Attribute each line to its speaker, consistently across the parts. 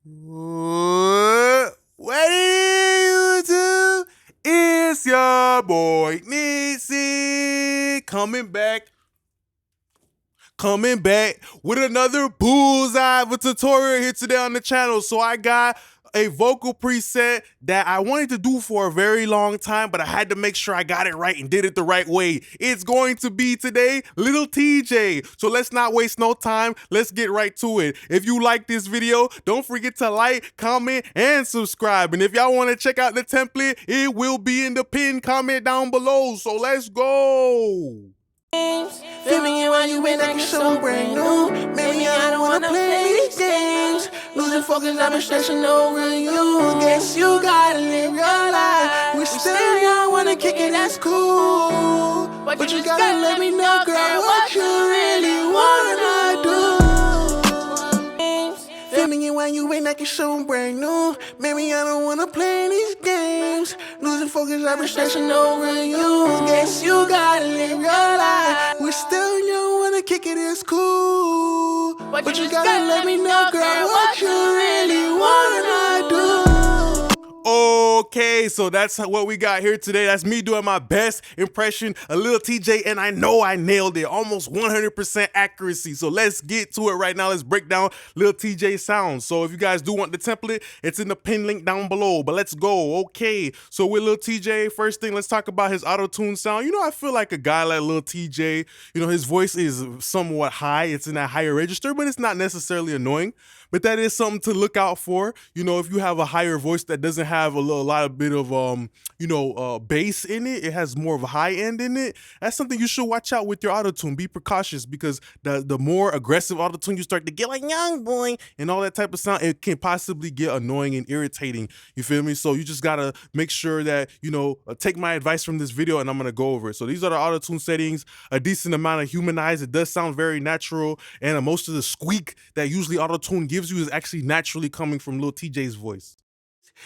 Speaker 1: What is YouTube? It's your boy Nixie coming back with another bullseye of a tutorial here today on the channel. So I got a vocal preset that I wanted to do for a very long time, but I had to make sure I got it right and did it the right way. It's going to be today Little TJay. So let's not waste no time. Let's get right to it. If you like this video, don't forget to like, comment, and subscribe. And if y'all want to check out the template, it will be in the pinned comment down below. So let's go.
Speaker 2: Feel me while you ain't acting so brand new. Maybe I don't wanna play these games. Losing focus, I've been stressing over you. Guess you gotta live your life. We're still young, wanna kick it, that's cool. But you gotta let me know, girl, what you really wanna do. Feel me while you ain't acting so brand new. Maybe I don't wanna play these games. Losing focus, I've been stressing over you. Guess you gotta live your life. We're still young, wanna kick it, it's cool. But you gotta let me know, girl, what you really wanna do.
Speaker 1: Okay, so that's what we got here today. That's me doing my best impression of Lil TJay, and I know I nailed it. Almost 100% accuracy. So let's get to it right now. Let's break down Lil TJay sounds. So if you guys do want the template, it's in the pin link down below. But let's go. Okay, so with Lil TJay, first thing, let's talk about his auto-tune sound. You know, I feel like a guy like Lil TJay, you know, his voice is somewhat high. It's in that higher register, but it's not necessarily annoying. But that is something to look out for. You know, if you have a higher voice that doesn't have a lot of bit of bass in it, it has more of a high end in it. That's something you should watch out with your autotune. Be precautious, because the more aggressive autotune you start to get, like young boy and all that type of sound, it can possibly get annoying and irritating. You feel me? So you just gotta make sure that, you know, take my advice from this video and I'm gonna go over it. So these are the autotune settings. A decent amount of humanized. It does sound very natural, and most of the squeak that usually autotune gives you is actually naturally coming from Lil TJay's voice.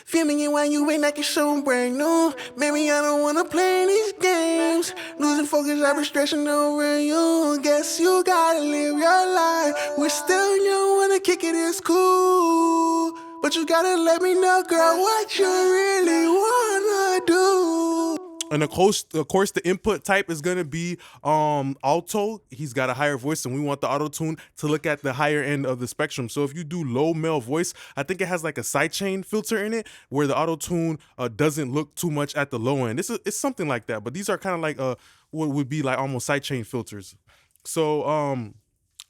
Speaker 2: Feel me when you ain't acting so brand new. Maybe I don't wanna play these games. Losing focus, I've been stressing over you. Guess you gotta live your life. We're still young, wanna kick it, it's cool. But you gotta let me know, girl, what you really wanna do.
Speaker 1: And of course, the input type is gonna be alto. He's got a higher voice, and we want the auto-tune to look at the higher end of the spectrum. So if you do low male voice, I think it has like a sidechain filter in it where the auto-tune doesn't look too much at the low end. It's something like that, but these are kind of like what would be like almost sidechain filters. So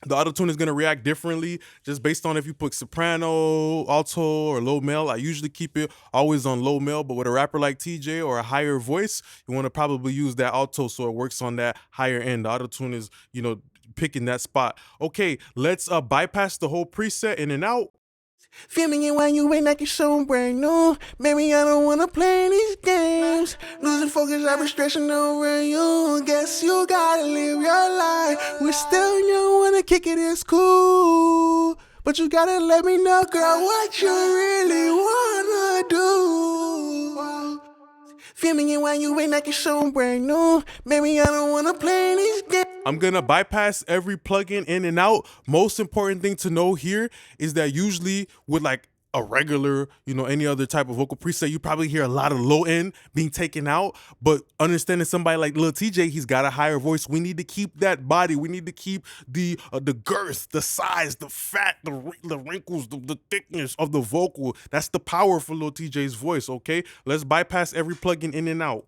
Speaker 1: the autotune is going to react differently just based on if you put soprano, alto, or low male. I usually keep it always on low male, but with a rapper like TJay or a higher voice, you want to probably use that alto so it works on that higher end. The autotune is, you know, picking that spot. Okay, let's bypass the whole preset in and out.
Speaker 2: Feel me when you ain't acting so brand new. Maybe I don't wanna play these games. Losing focus, I've been stressing over you. Guess you gotta live your life. We're still young, wanna kick it, it's cool. But you gotta let me know, girl, what you really wanna do. Feel me when you ain't acting so brand new. Maybe I don't wanna play these games.
Speaker 1: I'm gonna bypass every plugin in and out. Most important thing to know here is that usually with like a regular, you know, any other type of vocal preset, you probably hear a lot of low end being taken out. But understanding somebody like Lil TJay, he's got a higher voice. We need to keep that body. We need to keep the girth, the size, the fat, the wrinkles, the thickness of the vocal. That's the power for Lil TJay's voice. Okay, let's bypass every plugin in and out.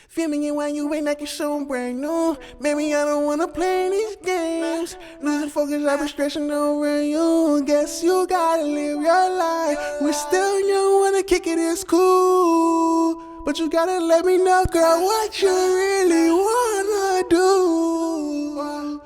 Speaker 2: Feel me when you ain't acting so brand new. Maybe I don't wanna play these games. Losing focus, I've been stressing over you. Guess you gotta live your life. We're still young, wanna kick it, it's cool. But you gotta let me know, girl, what you really wanna do.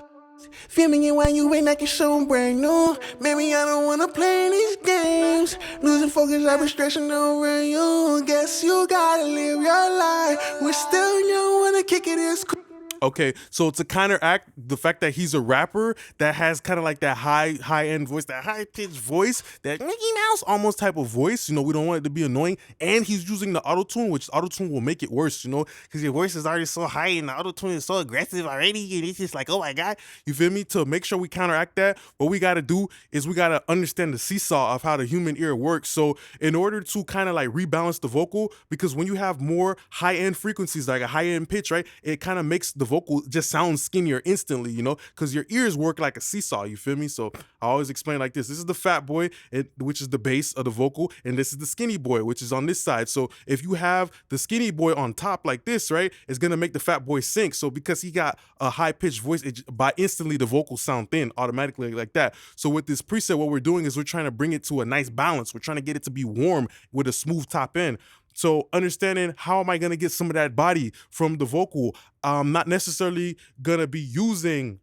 Speaker 2: Feel me when you ain't acting so brand new. Maybe I don't wanna play these games. Losing focus, I've been stressing over you. Guess you gotta live your life. We're still young, wanna kick it, it's cool.
Speaker 1: Okay, so to counteract the fact that he's a rapper that has kind of like that high end voice, that high pitched voice, that Mickey Mouse almost type of voice, we don't want it to be annoying, and he's using the Autotune, which Autotune will make it worse, because your voice is already so high and the Autotune is so aggressive already, and it's just like, oh my god, you feel me? To make sure we counteract that, what we got to do is we got to understand the seesaw of how the human ear works. So in order to kind of like rebalance the vocal, because when you have more high end frequencies, like a high end pitch, right, it kind of makes the vocal just sound skinnier instantly, because your ears work like a seesaw, you feel me? So I always explain like this. This is the fat boy, which is the base of the vocal, and this is the skinny boy, which is on this side. So if you have the skinny boy on top like this, right, it's gonna make the fat boy sink. So because he got a high pitched voice, by instantly the vocals sound thin automatically like that. So with this preset, what we're doing is we're trying to bring it to a nice balance. We're trying to get it to be warm with a smooth top end. So understanding how am I gonna get some of that body from the vocal, I'm not necessarily gonna be using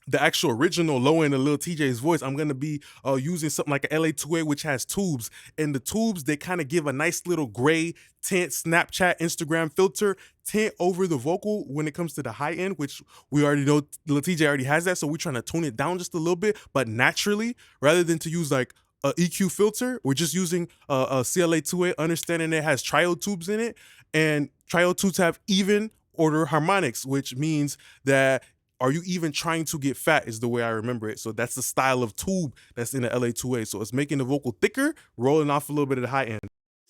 Speaker 1: the actual original low end of Lil TJay's voice. I'm gonna be using something like a LA2A, which has tubes, and the tubes, they kind of give a nice little gray tint, Snapchat, Instagram filter tint over the vocal when it comes to the high end, which we already know Lil TJay already has that. So we're trying to tone it down just a little bit, but naturally, rather than to use like a EQ filter, we're just using a CLA2A, understanding it has triode tubes in it, and triode tubes have even order harmonics, which means that are you even trying to get fat is the way I remember it. So that's the style of tube that's in the LA2A. So it's making the vocal thicker, rolling off a little bit of the high end.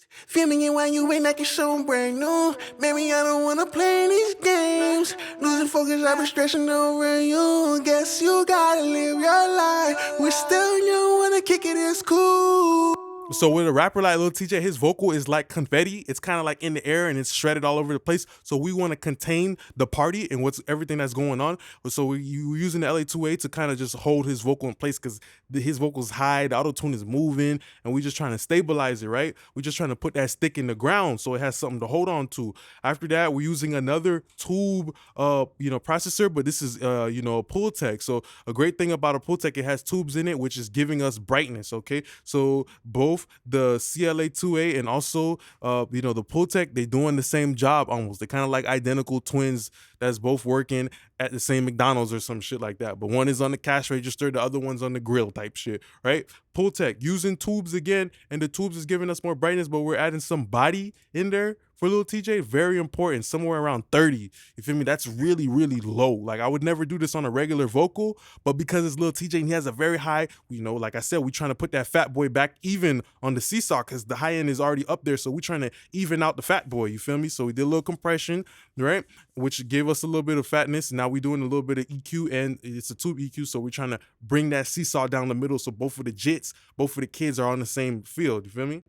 Speaker 2: Feel me, and when you ain't like it's so brand new. Maybe I don't wanna play these games. Losing focus, I've been stressing over you. Guess you gotta live your life. We're still young, wanna kick it, it's cool.
Speaker 1: So with a rapper like Lil TJay, his vocal is like confetti. It's kind of like in the air and it's shredded all over the place. So we want to contain the party and everything that's going on. So we're using the LA2A to kind of just hold his vocal in place, because his vocal's high, the auto-tune is moving, and we're just trying to stabilize it, right? We're just trying to put that stick in the ground so it has something to hold on to. After that, we're using another tube processor, but this is a pull tech. So a great thing about a pull tech, it has tubes in it, which is giving us brightness, okay? So both the CLA2A and also the Pultec, they doing the same job almost. They're kind of like identical twins that's both working at the same McDonald's or some shit like that. But one is on the cash register, the other one's on the grill type shit, right? Pultec using tubes again, and the tubes is giving us more brightness, but we're adding some body in there for Lil TJay. Very important, somewhere around 30. You feel me? That's really, really low. Like I would never do this on a regular vocal, but because it's Lil TJay and he has a very high, like I said, we're trying to put that fat boy back even on the seesaw, because the high end is already up there. So we're trying to even out the fat boy, you feel me? So we did a little compression, right? Which gave us a little bit of fatness. Now we're doing a little bit of EQ, and it's a tube EQ. So we're trying to bring that seesaw down the middle. So both of the jits, both of the kids are on the same field, you feel me?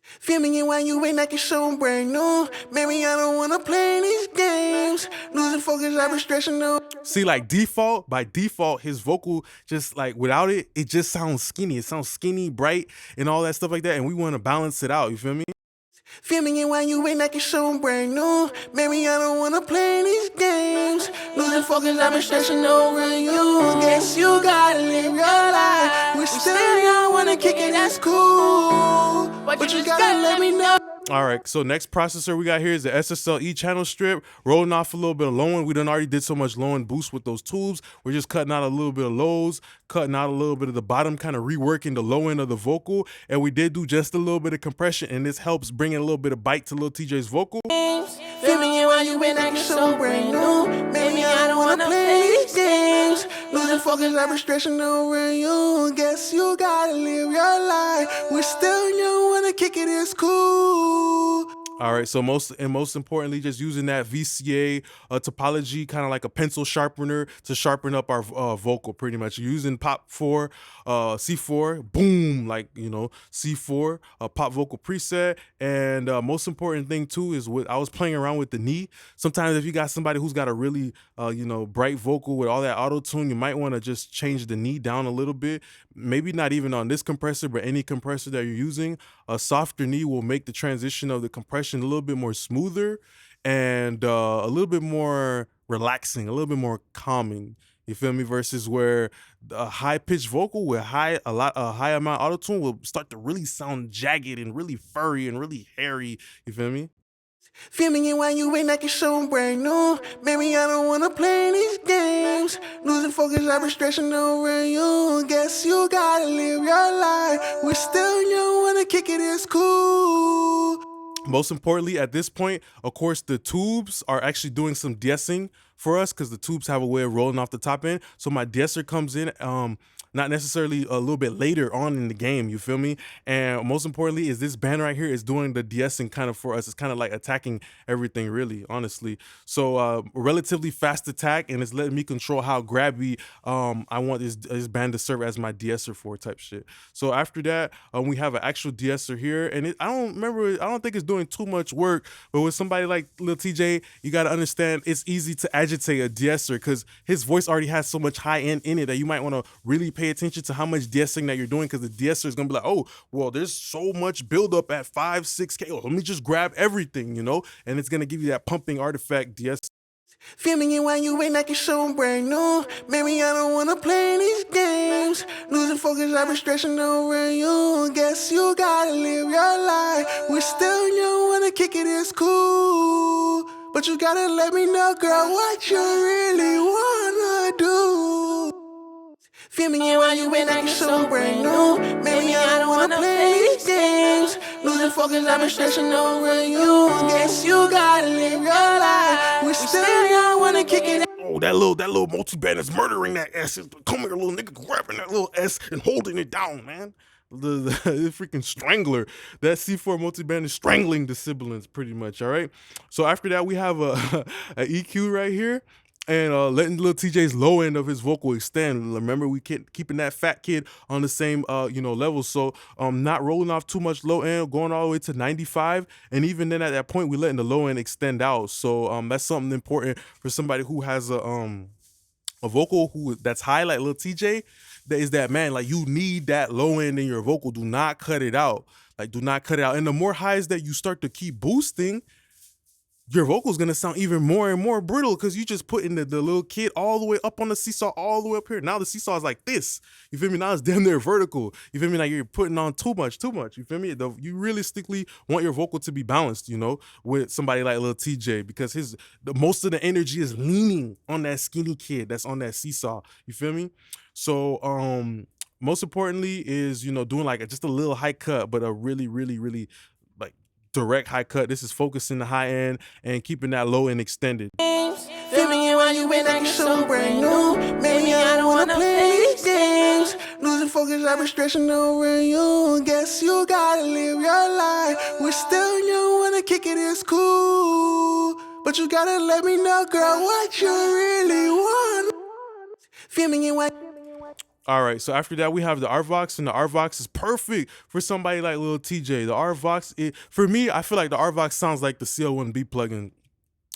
Speaker 2: Feel me, and when you ain't like it's so brand new. Maybe I don't wanna play these games. Losing focus, I've been stressing out.
Speaker 1: See, like by default, his vocal just like without it, it just sounds skinny. It sounds skinny, bright, and all that stuff like that. And we want to balance it out. You feel me?
Speaker 2: Feel me, and when you ain't like it's so brand new. Maybe I don't wanna play these games. Losing focus, I've been stressing over you. Guess you gotta live your life. We're still young, wanna kick it, that's cool. But you gotta let me know.
Speaker 1: All right, so next processor we got here is the SSL channel strip, rolling off a little bit of low end. We done already did so much low end boost with those tubes. We're just cutting out a little bit of lows, cutting out a little bit of the bottom, kind of reworking the low end of the vocal. And we did do just a little bit of compression, and this helps bring in a little bit of bite to Lil TJay's vocal.
Speaker 2: Feel me, and while you ain't like it's so brand new. Maybe I don't wanna play these games. Losing focus, I've been stressing over you. Guess you gotta live your life. We're still young, wanna kick it, it's cool.
Speaker 1: All right, so most importantly, just using that VCA topology, kind of like a pencil sharpener to sharpen up our vocal, pretty much. Using Pop 4, C4, boom, like, C4, pop vocal preset. And most important thing too is I was playing around with the knee. Sometimes if you got somebody who's got a really, bright vocal with all that auto-tune, you might want to just change the knee down a little bit. Maybe not even on this compressor, but any compressor that you're using. A softer knee will make the transition of the compression a little bit more smoother and a little bit more relaxing, a little bit more calming. You feel me? Versus where a high-pitched vocal with a high amount auto-tune will start to really sound jagged and really furry and really hairy. You feel me?
Speaker 2: Filming it while you ain't like it's so brand new. Baby, I don't wanna play these games. Losing focus, I've been stressing over you. Guess you gotta live your life. We're still young, wanna kick it, it's cool.
Speaker 1: Most importantly, at this point, of course, the tubes are actually doing some de-essing for us because the tubes have a way of rolling off the top end. So my de-esser comes in, not necessarily a little bit later on in the game, you feel me? And most importantly is this band right here is doing the de-essing kind of for us. It's kind of like attacking everything really, honestly. So relatively fast attack, and it's letting me control how grabby I want this band to serve as my de-esser for type shit. So after that, we have an actual de-esser here, and I don't think it's doing too much work, but with somebody like Lil TJay, you got to understand it's easy to agitate a de-esser because his voice already has so much high end in it that you might want to really pay attention to how much de-essing that you're doing, because the de-esser is gonna be like, oh, well, there's so much buildup at 5-6K. Oh, let me just grab everything, you know, and it's gonna give you that pumping artifact de-esser.
Speaker 2: Filming it while you ain't like it's so brand new. Baby, I don't wanna play these games. Losing focus, I've been stressing over you. Guess you gotta live your life. We're still young, wanna kick it, it's cool. But you gotta let me know, girl, what you really wanna do. Filming it while you ain't like it's so brand new. Baby, I don't wanna play these games. Losing focus, I've been stressing over you. Guess you gotta live your life. We're still young, wanna kick it.
Speaker 1: Oh, that little multi-band is murdering that S. Come here, little nigga, grabbing that little S and holding it down, man. The freaking strangler. That C4 multi-band is strangling the sibilants pretty much, all right? So after that, we have a EQ right here. And letting Lil TJay's low end of his vocal extend. Remember, we keeping that fat kid on the same level. So not rolling off too much low end, going all the way to 95. And even then, at that point, we letting the low end extend out. So that's something important for somebody who has a vocal that's high like Lil TJay. That is that, man, like, you need that low end in your vocal. Do not cut it out. Like, do not cut it out. And the more highs that you start to keep boosting, your vocal's gonna sound even more and more brittle because you just putting the little kid all the way up on the seesaw, all the way up here. Now the seesaw is like this. You feel me? Now it's damn near vertical. You feel me? Like, you're putting on too much. You feel me? You realistically want your vocal to be balanced, you know, with somebody like Lil TJay, because most of the energy is leaning on that skinny kid that's on that seesaw. You feel me? So most importantly is, you know, doing like just a little high cut, but a really, really, really like direct high cut. This is focusing the high end and keeping that low end extended.
Speaker 2: Filming it while you ain't like it's so brand new. Baby, I don't wanna play these games. Losing focus, I've been stressing over you. Guess you gotta live your life. We're still young, wanna kick it, it's cool. But you gotta let me know, girl, what you really want. Filming it while.
Speaker 1: All right, so after that, we have the RVox, and the RVox is perfect for somebody like Lil TJay. The RVox, for me, I feel like the RVox sounds like the CO1B plugin.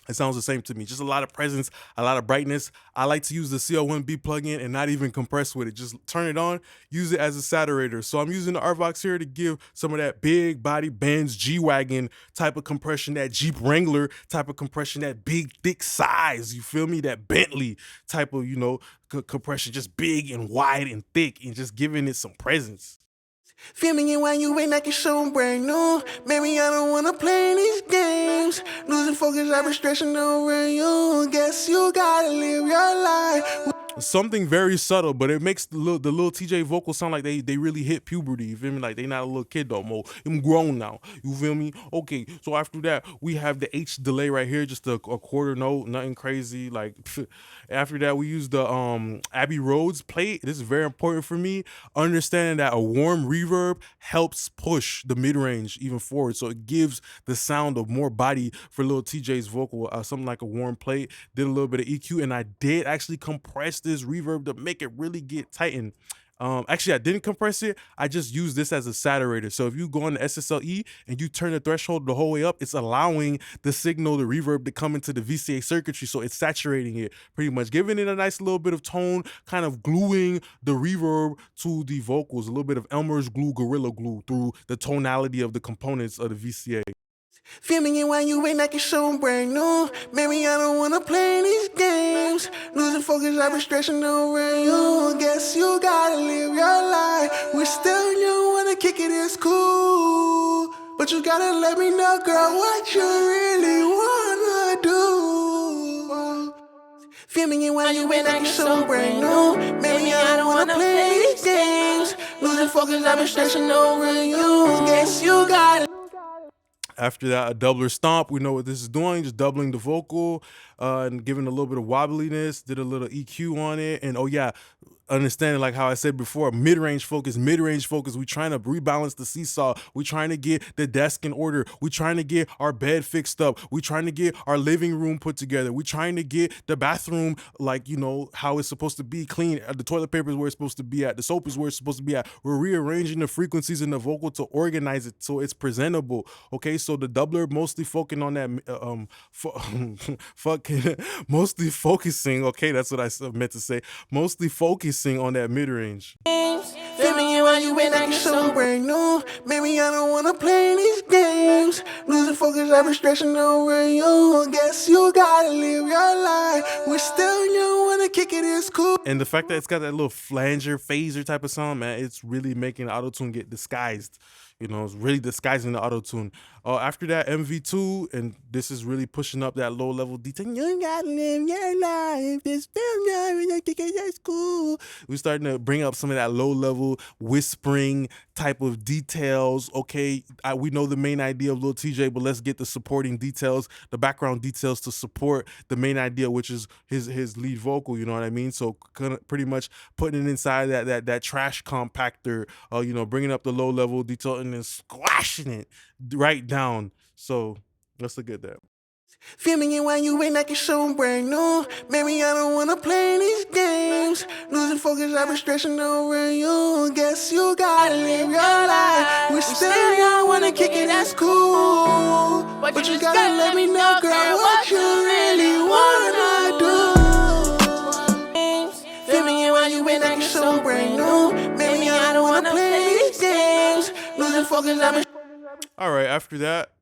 Speaker 1: It sounds the same to me. Just a lot of presence, a lot of brightness. I like to use the CO1B plugin and not even compress with it. Just turn it on, use it as a saturator. So I'm using the RVox here to give some of that big body Benz G-Wagon type of compression, that Jeep Wrangler type of compression, that big, thick size, you feel me? That Bentley type of, you know, compression, just big and wide and thick and just giving it some presence.
Speaker 2: Filming it while you ain't like it's so brand new. Baby, I don't wanna play these games. Losing focus, I've been stressing over you. Guess you gotta live your life.
Speaker 1: Something very subtle, but it makes the little TJay vocal sound like they really hit puberty. You feel me? Like they not a little kid no more. I'm grown now. You feel me? Okay, so after that, we have the H delay right here, just a quarter note, nothing crazy. Like after that, we use the Abbey Road's plate. This is very important for me. Understanding that a warm reverb helps push the mid range even forward, so it gives the sound of more body for Lil TJay's vocal. Something like a warm plate. Did a little bit of EQ, and I did actually compress this reverb to make it really get tightened. Actually, I didn't compress it. I just used this as a saturator. So if you go on the SSLE and you turn the threshold the whole way up, it's allowing the signal, the reverb, to come into the VCA circuitry. So it's saturating it pretty much, giving it a nice little bit of tone, kind of gluing the reverb to the vocals, a little bit of Elmer's glue, Gorilla Glue through the tonality of the components of the VCA.
Speaker 2: Filming it while you ain't like it's so brand new. Baby, I don't wanna play these games. Losing focus, I've been stressing over you. Guess you gotta live your life. We're still young, wanna kick it, it's cool. But you gotta let me know, girl, what you really wanna do. Feel me while you ain't acting so brand new. Maybe I don't wanna play these games. Losing focus, I've been stressing over you. Guess you got it.
Speaker 1: After that, a doubler stomp. We know what this is doing, just doubling the vocal and giving a little bit of wobbliness, did a little EQ on it. And oh yeah, understanding, like how I said before, mid-range focus. We trying to rebalance the seesaw. We trying to get the desk in order. We trying to get our bed fixed up. We trying to get our living room put together. We trying to get the bathroom, like, you know, how it's supposed to be clean. The toilet paper is where it's supposed to be at. The soap is where it's supposed to be at. We're rearranging the frequencies in the vocal to organize it so it's presentable. Okay, so the doubler mostly focusing on that, mostly focusing. Okay, that's what I meant to say. Mostly focusing on that mid-range.
Speaker 2: Feel me while you ain't acting so brand new. Maybe I don't wanna play these games. Losing focus, I've been stressing over you. Guess you gotta live your life. We're still young, wanna kick it, it's cool.
Speaker 1: And the fact that it's got that little flanger, phaser type of sound, man, it's really making the auto-tune get disguised. You know, it's really disguising the auto-tune. After that, MV2, and this is really pushing up that low-level detail. You gotta live your life. This that's cool. We're starting to bring up some of that low-level whispering type of details. Okay, we know the main idea of Lil TJay, but let's get the supporting details, the background details to support the main idea, which is his lead vocal. You know what I mean? So pretty much putting it inside that trash compactor. You know, bringing up the low-level detail and then squashing it right down. So let's look at that.
Speaker 2: Feel me while you ain't acting so brand new. Maybe I don't wanna play these games. Losing focus, I've been stressing over you. Guess you gotta live your life. We're still young, wanna kick it, that's cool. But you gotta let me know, girl, what you really wanna do. Feel me while you ain't acting so brand new. Maybe I don't wanna play these games. Losing focus, I've been.
Speaker 1: All right, after that,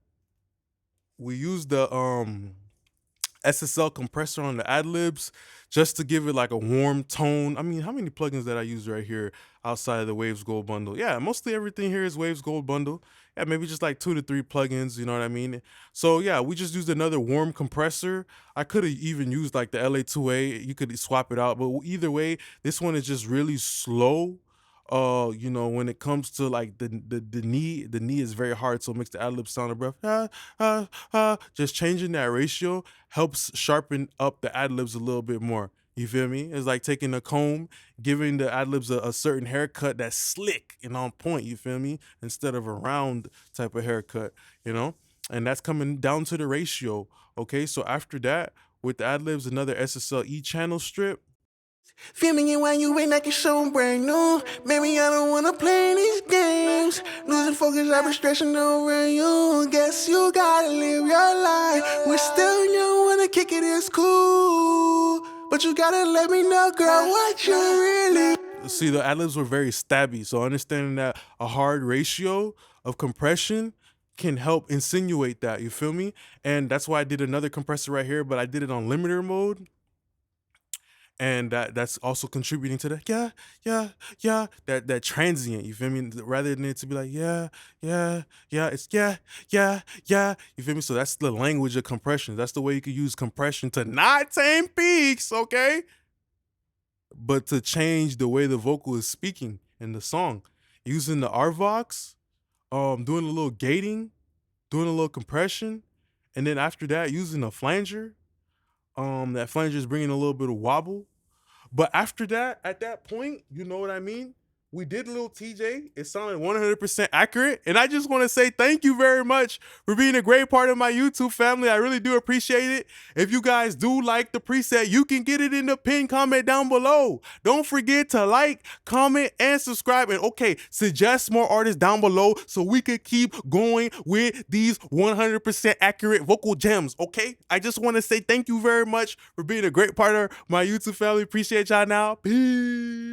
Speaker 1: we used the SSL compressor on the Ad-libs just to give it like a warm tone. I mean, how many plugins that I use right here outside of the Waves Gold bundle? Yeah, mostly everything here is Waves Gold bundle. Yeah, maybe just like 2 to 3 plugins, you know what I mean? So yeah, we just used another warm compressor. I could have even used like the LA2A. You could swap it out, but either way, this one is just really slow. You know, when it comes to like the knee is very hard, so it makes the ad-lib sound a breath. Just changing that ratio helps sharpen up the ad-libs a little bit more. You feel me? It's like taking a comb, giving the ad-libs a certain haircut that's slick and on point, you feel me? Instead of a round type of haircut, you know? And that's coming down to the ratio, okay? So after that, with the ad-libs, another SSL E channel strip.
Speaker 2: Feel me while you ain't acting so brand new. Maybe I don't wanna play these games. Losing focus, I've been stressing over you. Guess you gotta live your life. We're still young, wanna kick it, it's cool. But you gotta let me know, girl, what you really.
Speaker 1: See, the ad-libs were very stabby, so understanding that a hard ratio of compression can help insinuate that, you feel me? And that's why I did another compressor right here, but I did it on limiter mode. And that's also contributing to the that transient, you feel me? Rather than it to be like it's you feel me? So that's the language of compression. That's the way you could use compression to not tame peaks, okay? But to change the way the vocal is speaking in the song. Using the RVox, doing a little gating, doing a little compression, and then after that using a flanger. That flanger is bringing a little bit of wobble. But after that, at that point, you know what I mean? We did Lil TJay. It sounded 100% accurate. And I just want to say thank you very much for being a great part of my YouTube family. I really do appreciate it. If you guys do like the preset, you can get it in the pinned comment down below. Don't forget to like, comment, and subscribe. And okay, suggest more artists down below so we could keep going with these 100% accurate vocal gems, okay? I just want to say thank you very much for being a great part of my YouTube family. Appreciate y'all now. Peace.